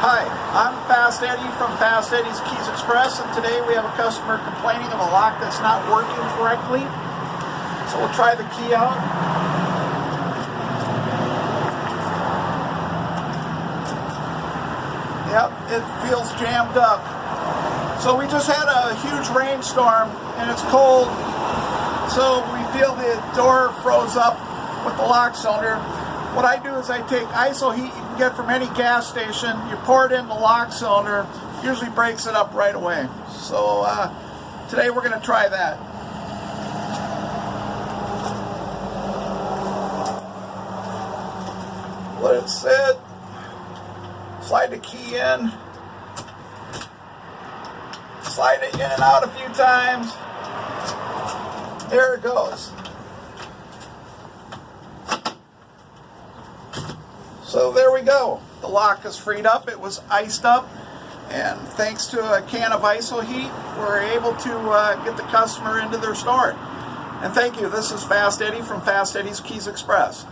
Hi, I'm Fast Eddie from Fast Eddys Keys Express, and today we have a customer complaining of a lock that's not working correctly. So we'll try the key out. Yep, it feels jammed up. So we just had a huge rainstorm and it's cold, so we feel the door froze up with the lock cylinder. What I do is I take ISO-Heet you can get from any gas station, you pour it in the lock cylinder, usually breaks it up right away. So today we're going to try that. Let it sit, slide the key in, slide it in and out a few times. There it goes. So there we go. The lock is freed up. It was iced up, and thanks to a can of ISO-Heet, we're able to get the customer into their store. And thank you. This is Fast Eddie from Fast Eddys Keys Express.